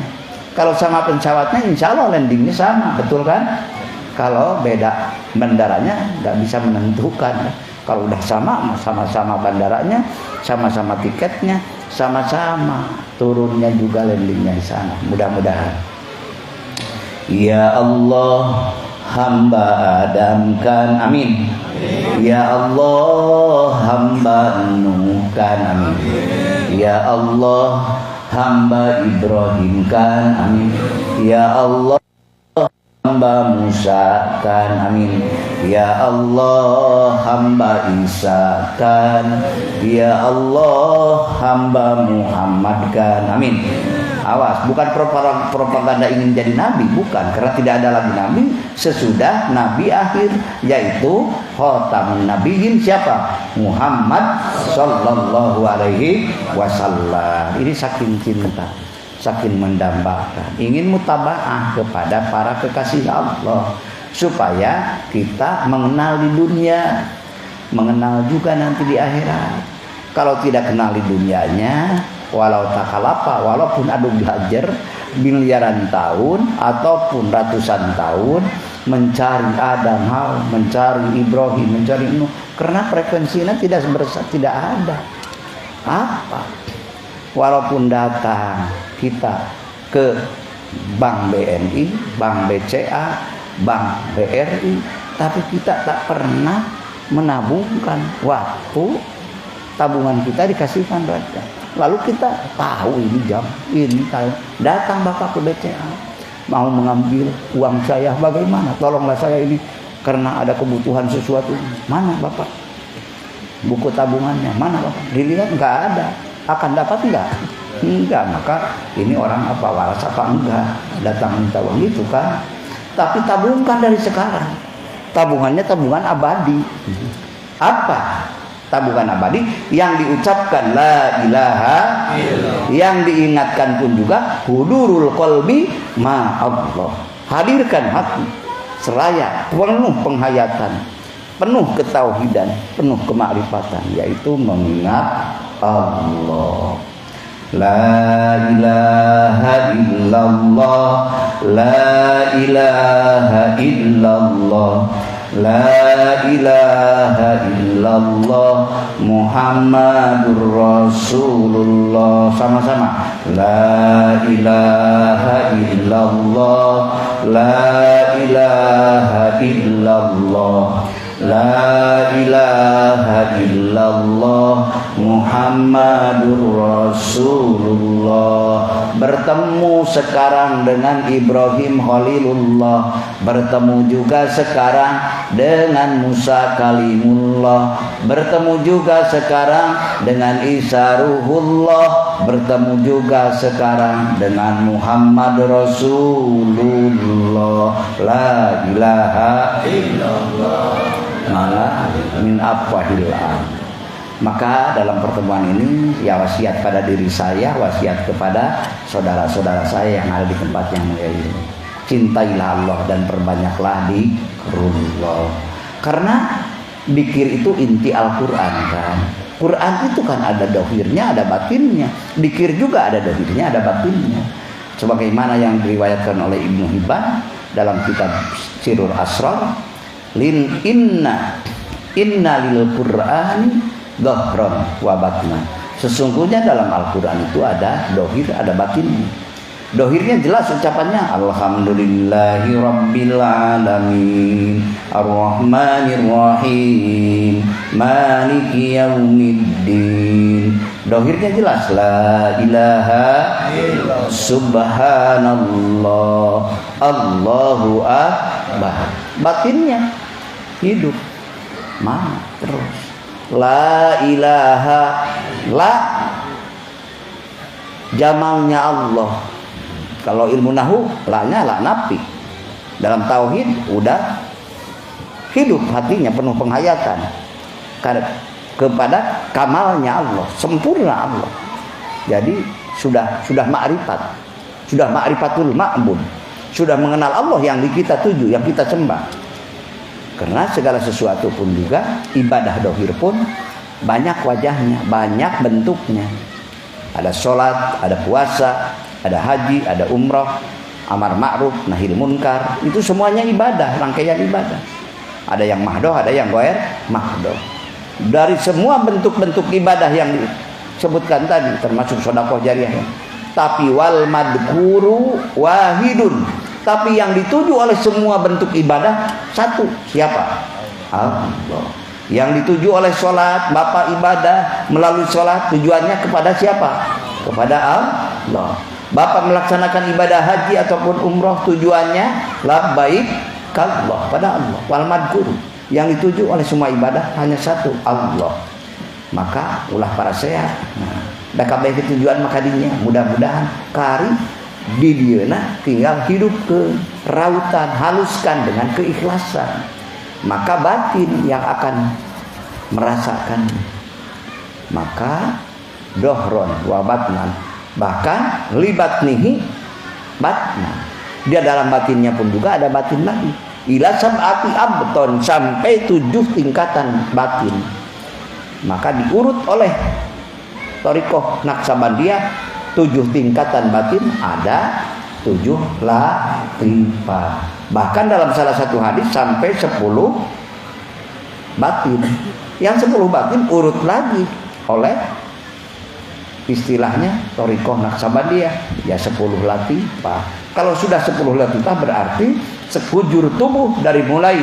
[SPEAKER 1] Kalau sama pesawatnya insya Allah landingnya sama, betul kan? Kalau beda bandaranya nggak bisa menentukan. Kalau udah sama, sama-sama bandaranya, sama-sama tiketnya, sama-sama turunnya juga landingnya di sana. Mudah-mudahan. Ya Allah, hamba Adam kan, amin. Ya Allah, hamba Nuh kan, amin. Ya Allah, hamba Ibrahim kan, amin. Ya Allah, hamba Musa kan, amin. Ya Allah, hamba Isa kan. Ya Allah, hamba Muhammad kan, amin. Awas, bukan propaganda ingin jadi nabi, bukan, karena tidak ada lagi nabi sesudah nabi akhir, yaitu khatamun nabiyyin siapa? Muhammad sallallahu alaihi wasallam. Ini saking cinta, saking mendambakan, ingin mutabaah kepada para kekasih Allah, supaya kita mengenal di dunia, mengenal juga nanti di akhirat. Kalau tidak kenal di dunianya, walau takalapa, walaupun ada belajar miliaran tahun ataupun ratusan tahun mencari Adam, mencari Ibrahim, mencari Nuh, karena frekuensinya tidak ada. Apa? Walaupun datang kita ke Bank BNI, Bank BCA, Bank BRI, tapi kita tak pernah menabungkan waktu tabungan kita dikasihkan raja. Lalu kita tahu ini jam ini kalau datang Bapak ke BCA mau mengambil uang saya, bagaimana? Tolonglah saya ini karena ada kebutuhan sesuatu. Mana Bapak? Buku tabungannya mana Bapak? Dilihat nggak ada. Akan dapat enggak? Enggak. Maka ini orang apa waras apa enggak? Datang minta uang itu kan. Tapi tabungkan dari sekarang. tabungannya tabungan abadi. Apa tabungan abadi? Yang diucapkan la ilaha illallah, yang diingatkan pun juga hudurul qalbi ma Allah, hadirkan hati seraya penuh penghayatan, penuh ketauhidan, penuh kemakrifatan, yaitu mengingat Allah. La ilaha illallah, la ilaha illallah, la ilaha illallah, Muhammadur Rasulullah. Sama-sama. La ilaha illallah, la ilaha illallah, la ilaha illallah, Muhammadur Rasulullah. Bertemu sekarang dengan Ibrahim Khalilullah, bertemu juga sekarang dengan Musa Kalimullah, bertemu juga sekarang dengan Isa Ruhullah, bertemu juga sekarang dengan Muhammad Rasulullah. La ilaha illallah, malah min afwahillah. Maka dalam pertemuan ini ya wasiat pada diri saya, wasiat kepada saudara-saudara saya yang ada di tempat yang mulia ini. Cintailah Allah dan perbanyaklah zikrullah. Karena zikir itu inti Al-Quran kan. Quran itu kan ada dohirnya, ada batinnya. Zikir juga ada dohirnya, ada batinnya. Sebagaimana yang diriwayatkan oleh Ibnu Hibban dalam kitab Sirrul Asrar, inna lil Qur'ani dohron wa batna. Sesungguhnya dalam Al-Quran itu ada dohir, ada batinnya. Dohirnya jelas ucapannya alhamdulillahi rabbil alamin arrahmanir rahim maliki yaumiddin. Dohirnya jelas la ilaha illallah subhanallah Allahu akbar. Batinnya hidup mana terus la ilaha, la jamalnya Allah. Kalau ilmu nahu la-nya la nafi. Dalam tauhid udah hidup hatinya penuh penghayatan kepada kamalnya Allah, sempurna Allah. Jadi sudah ma'rifat, sudah ma'rifatul ma'bud, sudah mengenal Allah yang kita tuju, yang kita sembah. Karena segala sesuatu pun juga ibadah dohir pun banyak wajahnya, banyak bentuknya. Ada sholat, ada puasa, ada haji, ada umroh, amar ma'ruf, nahil munkar. Itu semuanya ibadah, rangkaian ibadah. Ada yang mahdoh, ada yang goer mahdoh. Dari semua bentuk-bentuk ibadah yang disebutkan tadi, termasuk sedekah jariyah. Tapi wal madhkuru wahidun. Tapi yang dituju oleh semua bentuk ibadah satu, siapa? Allah. Yang dituju oleh sholat, bapak ibadah melalui sholat tujuannya kepada siapa? Kepada Allah. Bapak melaksanakan ibadah haji ataupun umroh tujuannya labbaik kallah, pada Allah. Wal madhkuru, yang dituju oleh semua ibadah hanya satu, Allah. Maka ulah para sehat. Dah kabeh tujuan maka dinya mudah-mudahan kari di dieuna tinggal hidup ke rautan, haluskan dengan keikhlasan, maka batin yang akan merasakan. Maka dohron wa batnan, bahkan libatnihi batnan, dia dalam batinnya pun juga ada batin lagi. Ila sab'ati abton, sampai 7 tingkatan batin. Maka diurut oleh Thariqah Naqsabandiyah 7 tingkatan batin, ada 7 latifah. Bahkan dalam salah satu hadis sampai 10 batin. Yang 10 batin urut lagi oleh istilahnya Thariqah Naqsabandiyah, ya 10 latifah. Kalau sudah 10 latifah berarti sekujur tubuh dari mulai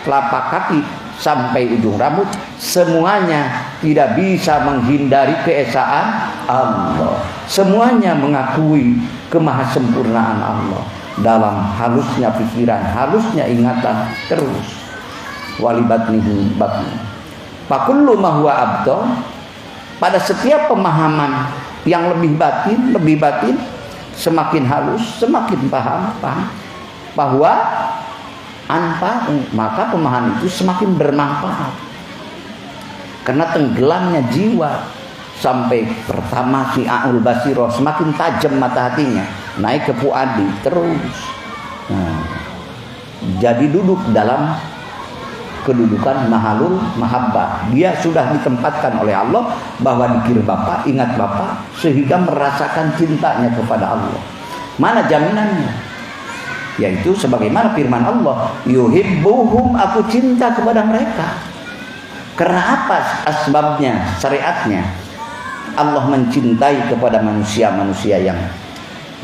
[SPEAKER 1] telapak kaki sampai ujung rambut semuanya tidak bisa menghindari keesaan Allah. Semuanya mengakui kemahasempurnaan Allah dalam halusnya pikiran, halusnya ingatan terus. Walibatnihi batni. Fakullu ma huwa abdal, pada setiap pemahaman yang lebih batin, semakin halus, semakin paham bahwa maka pemahaman itu semakin bermanfaat. Karena tenggelamnya jiwa sampai pertama si A'ul Basiroh, semakin tajam mata hatinya, naik ke Fuadi terus. Jadi duduk dalam kedudukan mahalul mahabbah. Dia sudah ditempatkan oleh Allah bahwa dikir Bapak, ingat Bapak, sehingga merasakan cintanya kepada Allah. Mana jaminannya? Yaitu sebagaimana firman Allah, yuhibbuhum, aku cinta kepada mereka. Karena apa asbabnya, syariatnya? Allah mencintai kepada manusia-manusia yang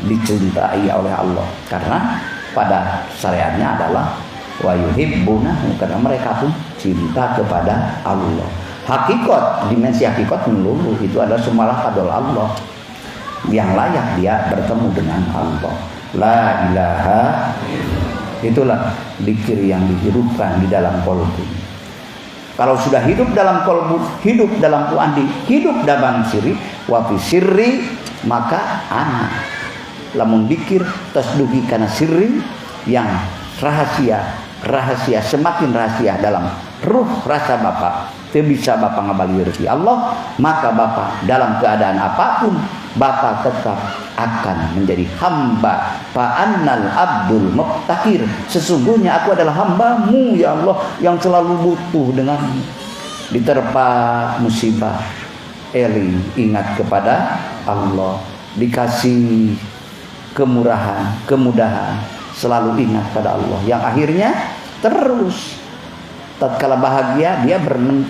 [SPEAKER 1] dicintai oleh Allah. Karena pada syariatnya adalah wa yuhibbunahu, karena mereka pun cinta kepada Allah. Hakikat, dimensi hakikat melulu itu adalah semua lafadzul Allah yang layak dia bertemu dengan Allah. La ilaha, itulah zikir yang dihidupkan di dalam kolbu. Kalau sudah hidup dalam kolbu, hidup dalam fuadi, hidup dalam sirri, wa fi sirri, maka ana lamun zikir tasduhi kana sirri, yang rahasia semakin rahasia dalam ruh rasa Bapak, tidak bisa Bapak ngabali rezeki Allah, maka Bapak dalam keadaan apapun Bapak tetap akan menjadi hamba. Fa'annal abdul muqtakir, sesungguhnya aku adalah hambamu ya Allah yang selalu butuh denganmu. Diterpa musibah, Eli ingat kepada Allah. Dikasih kemurahan, kemudahan, selalu ingat pada Allah, yang akhirnya terus tatkala bahagia dia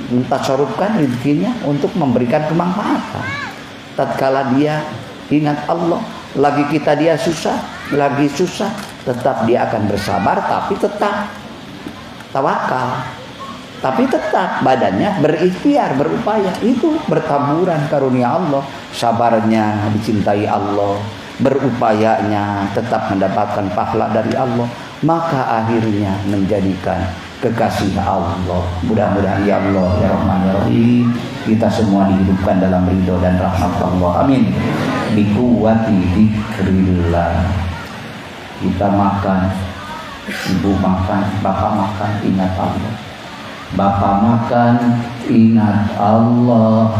[SPEAKER 1] mentasarufkan rezekinya untuk memberikan kemanfaatan. Tatkala dia ingat Allah, lagi kita dia lagi susah, tetap dia akan bersabar, tapi tetap tawakal, tapi tetap badannya berikhtiar, berupaya. Itu bertaburan karunia Allah, sabarnya dicintai Allah, berupayanya tetap mendapatkan pahala dari Allah, maka akhirnya menjadikan kekasih Allah. Mudah-mudahan ya Allah ya Rahman ya Rahim, kita semua dihidupkan dalam ridho dan rahmat Allah. Amin. Bikuwati dzikrillah. Kita makan, ibu makan, bapak makan, ingat Allah. Bapak makan, ingat Allah.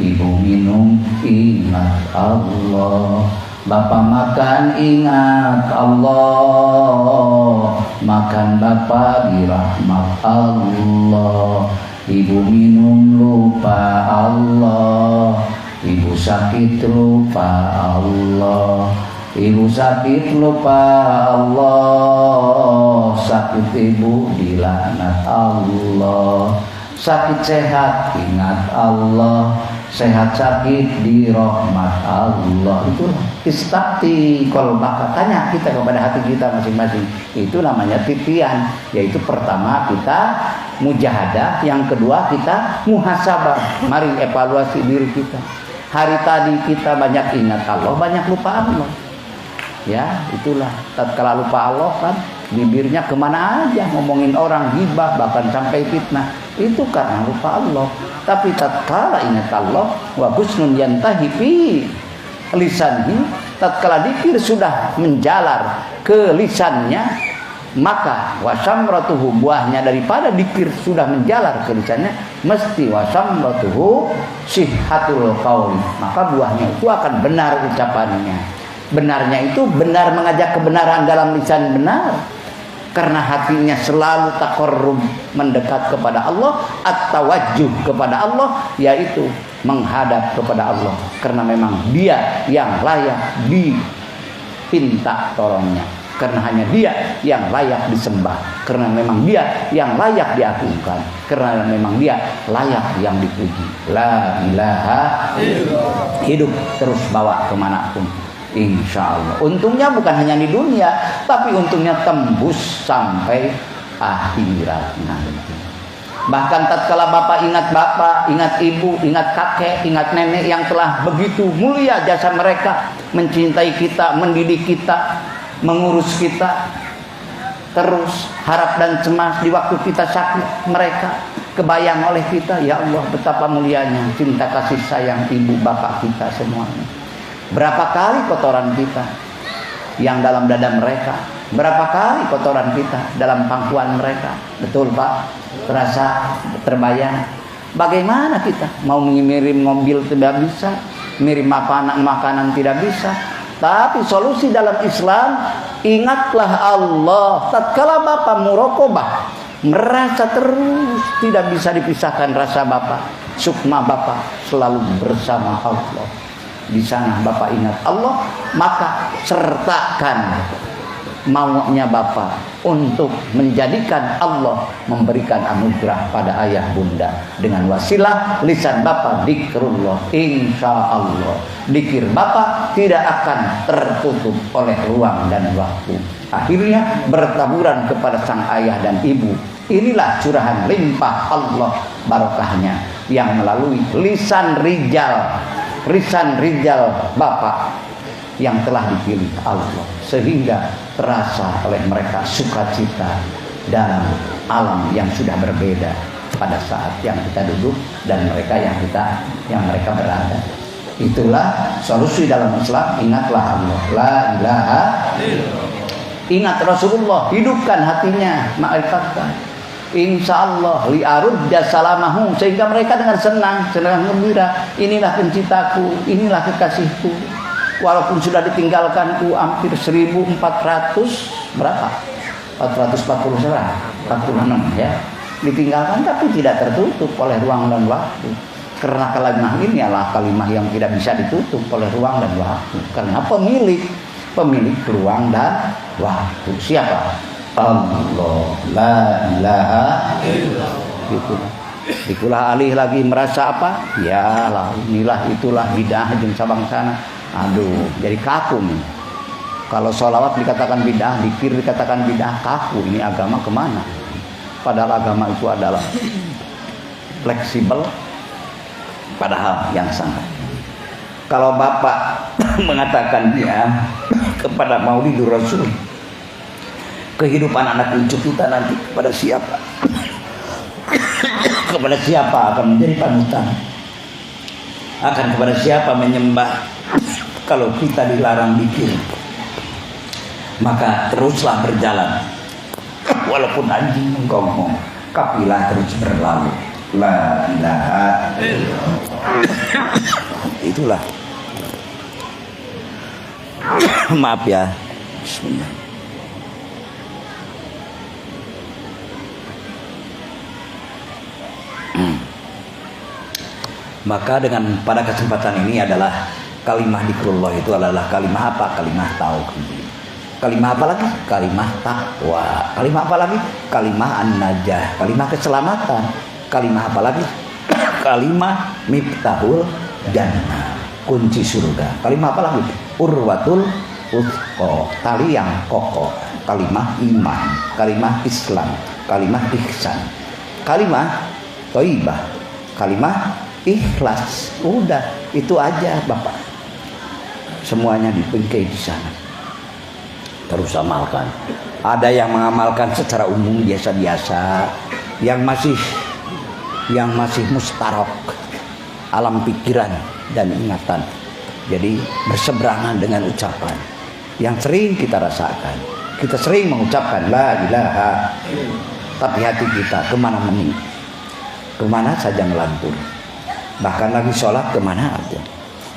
[SPEAKER 1] Ibu minum, ingat Allah. Bapak makan, ingat Allah. Makan Bapak di rahmat Allah. Ibu minum lupa Allah. Ibu sakit lupa Allah. Ibu sakit lupa Allah. Sakit ibu dilaknat Allah. Sakit sehat ingat Allah. Sehat sakit di rahmat Allah. Itulah istakti qalbaka, tanya kita kepada hati kita masing-masing. Itu namanya titian, yaitu pertama kita mujahadah, yang kedua kita muhasabah. Mari evaluasi diri kita. Hari tadi kita banyak ingat Allah, banyak lupa Allah. Ya, itulah tatkala lupa Allah kan bibirnya kemana aja ngomongin orang, gibah, bahkan sampai fitnah. Itu karena lupa Allah. Tapi tatkala ingat Allah, wa husnun yantahi fi lisanhi, tatkala dzikir sudah menjalar ke lisannya, maka wasamratuhu, buahnya daripada dzikir sudah menjalar ke lisannya, mesti wasamratuhu sihhatul qauli, maka buahnya itu akan benar ucapannya. Benarnya itu benar, mengajak kebenaran dalam lisan benar, karena hatinya selalu taqarrub, mendekat kepada Allah, at-tawajjuh kepada Allah, yaitu menghadap kepada Allah, karena memang dia yang layak dipinta tolongnya, karena hanya dia yang layak disembah, karena memang dia yang layak diagungkan, karena memang dia layak yang dipuji. La ilaha illallah. Hidup terus bawa kemanapun, insya Allah. Untungnya bukan hanya di dunia, tapi untungnya tembus sampai akhirat nanti. Bahkan tatkala bapak, ingat ibu, ingat kakek, ingat nenek yang telah begitu mulia jasa mereka, mencintai kita, mendidik kita, mengurus kita, terus harap dan cemas di waktu kita sakit, mereka kebayang oleh kita. Ya Allah, betapa mulianya cinta kasih sayang ibu bapak kita semuanya. Berapa kali kotoran kita yang dalam dada mereka Berapa kali kotoran kita dalam pangkuan mereka? Betul Pak? Terasa, terbayang. Bagaimana kita mau mengirim mobil tidak bisa, mengirim makanan tidak bisa. Tapi solusi dalam Islam, ingatlah Allah. Tatkala Bapak muraqabah, merasa terus tidak bisa dipisahkan rasa Bapak, sukma Bapak selalu bersama Allah. Di sana Bapak ingat Allah, maka sertakan maunya Bapak untuk menjadikan Allah memberikan anugerah pada ayah bunda dengan wasilah lisan Bapak zikrullah. Insya Allah zikir Bapak tidak akan tertutup oleh ruang dan waktu. Akhirnya bertaburan kepada sang ayah dan ibu. Inilah curahan limpah Allah barokahnya yang melalui lisan rijal Bapak yang telah dipilih Allah, sehingga terasa oleh mereka sukacita dalam alam yang sudah berbeda pada saat yang kita duduk dan mereka yang mereka berada. Itulah solusi dalam Islam. Ingatlah Allah, la ilaha illallah. Ingat Rasulullah, hidupkan hatinya, ma'rifatkan. Insya Allah li'arudda salamahu, sehingga mereka dengan senang gembira, inilah penciptaku, inilah kekasihku. Walaupun sudah ditinggalkanku hampir 1400 berapa? 440 serah, 46 ya. Ditinggalkan tapi tidak tertutup oleh ruang dan waktu. Karena kalimah ini adalah kalimah yang tidak bisa ditutup oleh ruang dan waktu. Karena pemilik ruang dan waktu siapa? Allah, la ilaha illallah. Dikulah alih lagi merasa apa? Ya lah, inilah itulah bid'ah jeung sabang sana. Aduh, jadi kaku nih. Kalau sholawat dikatakan bid'ah, zikir dikatakan bid'ah, kaku. Ini agama kemana? Padahal agama itu adalah fleksibel, padahal yang sangat. Kalau Bapak mengatakan dia kepada Maulidur Rasul, kehidupan anak cucu kita nanti kepada siapa? Kepada siapa akan menjadi panutan? Akan kepada siapa menyembah? Kalau kita dilarang zikir, maka teruslah berjalan. Walaupun anjing menggonggong, kapilah terus berlalu. La ilaha illallah. Itulah. Maaf ya. Bismillah. Maka dengan pada kesempatan ini adalah kalimah zikrullah itu adalah kalimah apa? Kalimah tauhid. Kalimah apa lagi? Kalimah takwa. Kalimah apa lagi? Kalimah an-najah. Kalimah keselamatan. Kalimah apa lagi? Kalimah miftahul jannah. Kunci surga. Kalimah apa lagi? Urwatul uthqa. Tali yang kokoh. Kalimah iman. Kalimah Islam. Kalimah ihsan. Kalimah thayyibah. Kalimah ikhlas. Udah, itu aja Bapak. Semuanya dibingkai di sana. Terus amalkan. Ada yang mengamalkan secara umum biasa-biasa, yang masih mustarok alam pikiran dan ingatan. Jadi berseberangan dengan ucapan yang sering kita rasakan. Kita sering mengucapkan la ilaha, tapi hati kita kemana saja melantur. Bahkan lagi sholat kemana aja.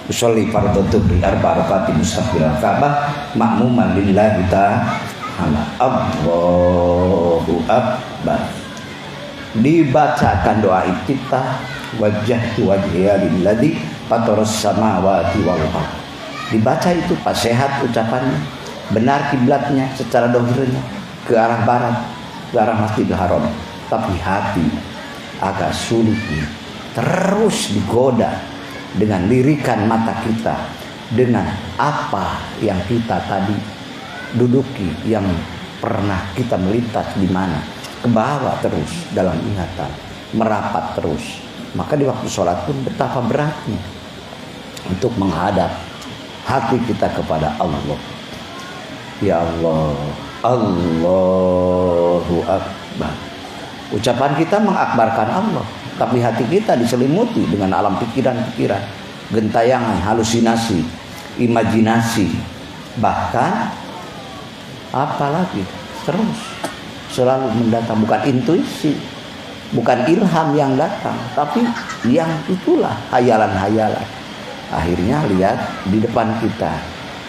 [SPEAKER 1] Usolli fardhu dzhri arba'a raka'atin mustaqbilan Ka'bah ma'muman lillahi ta'ala. Allahu akbar. Dibacakan doa iftitah, wajjahtu wajhiya lilladzi fataras samawati wal ardh. Dibaca itu pas sehat ucapannya, benar kiblatnya secara dohirnya ke arah barat, ke arah Masjidil Haram. Tapi hati agak sulit terus digoda dengan lirikan mata kita, dengan apa yang kita tadi duduki, yang pernah kita melintas di mana, ke bawah terus dalam ingatan, merapat terus. Maka di waktu sholat pun betapa beratnya untuk menghadap hati kita kepada Allah. Ya Allah, Allahu Akbar. Ucapan kita mengakbarkan Allah, tapi hati kita diselimuti dengan alam pikiran-pikiran, gentayangan, halusinasi, imajinasi, bahkan apalagi terus selalu mendatang, bukan intuisi, bukan ilham yang datang, tapi yang itulah hayalan-hayalan. Akhirnya lihat di depan kita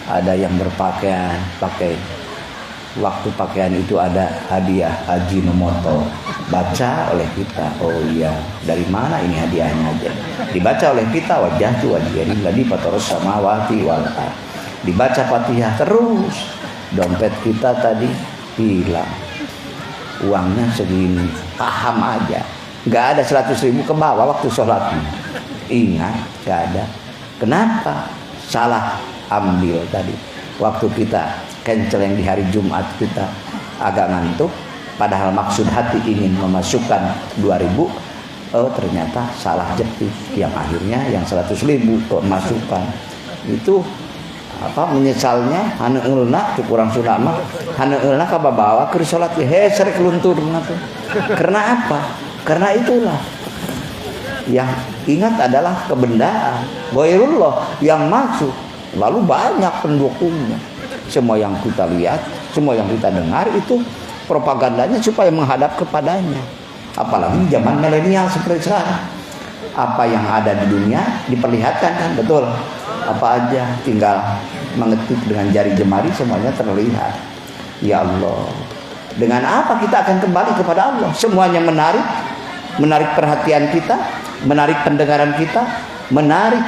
[SPEAKER 1] ada yang berpakaian, waktu pakaian itu ada hadiah Ajinomoto, baca oleh kita, oh iya, dari mana ini hadiahnya aja, dibaca oleh kita, wajah tu wajhirin ladzi fataras samawati wal ardh, dibaca Fatihah terus, dompet kita tadi hilang, uangnya segini, paham aja, nggak ada 100.000 ke bawah waktu sholatnya, ingat nggak ada. Kenapa? Salah ambil tadi. Waktu kita kenceleng di hari Jumat, kita agak ngantuk, padahal maksud hati ingin memasukkan 2.000, oh ternyata salah jepit, yang akhirnya yang 100.000 kok masukkan. Itu apa menyesalnya, haneulna kurang sunah mah, haneulna ka bawa ke salat he serek luntur tuh. Karena apa? Karena itulah yang ingat adalah kebendaan, ghairullah yang masuk, lalu banyak pendukungnya. Semua yang kita lihat, semua yang kita dengar itu propagandanya supaya menghadap kepadanya. Apalagi zaman milenial seperti sekarang, apa yang ada di dunia diperlihatkan kan, betul. Apa aja tinggal mengetik dengan jari jemari, semuanya terlihat. Ya Allah, dengan apa kita akan kembali kepada Allah? Semuanya menarik perhatian kita, menarik pendengaran kita, menarik.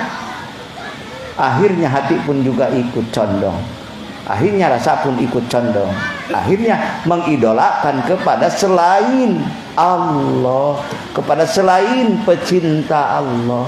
[SPEAKER 1] Akhirnya hati pun juga ikut condong, akhirnya rasa pun ikut condong, akhirnya mengidolakan kepada selain Allah, kepada selain pecinta Allah.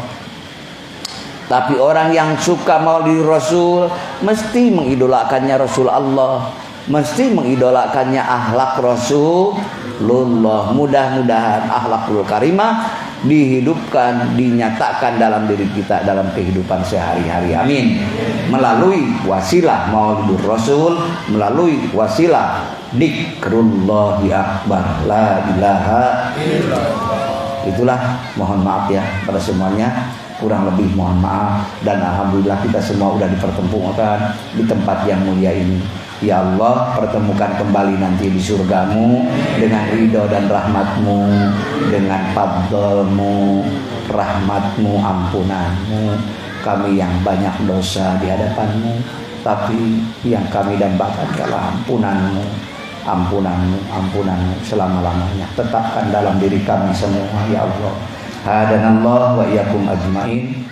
[SPEAKER 1] Tapi orang yang suka Maulid Rasul mesti mengidolakannya Rasul Allah, mesti mengidolakannya akhlak Rasulullah. Mudah-mudahan akhlakul karimah dihidupkan, dinyatakan dalam diri kita dalam kehidupan sehari-hari. Amin. Melalui wasilah Maulid Rasul, melalui wasilah dzikrullahi akbar, la ilaha illallah. Itulah, mohon maaf ya pada semuanya, kurang lebih mohon maaf, dan alhamdulillah kita semua sudah dipertemukan di tempat yang mulia ini. Ya Allah, pertemukan kembali nanti di surgamu dengan ridho dan rahmatmu, dengan fadlmu, rahmatmu, ampunanmu. Kami yang banyak dosa di hadapanmu, tapi yang kami dambakan adalah ampunanmu, ampunanmu, ampunanmu selama-lamanya. Tetapkan dalam diri kami semua ya Allah. Hadanallah wa iyyakum ajmain.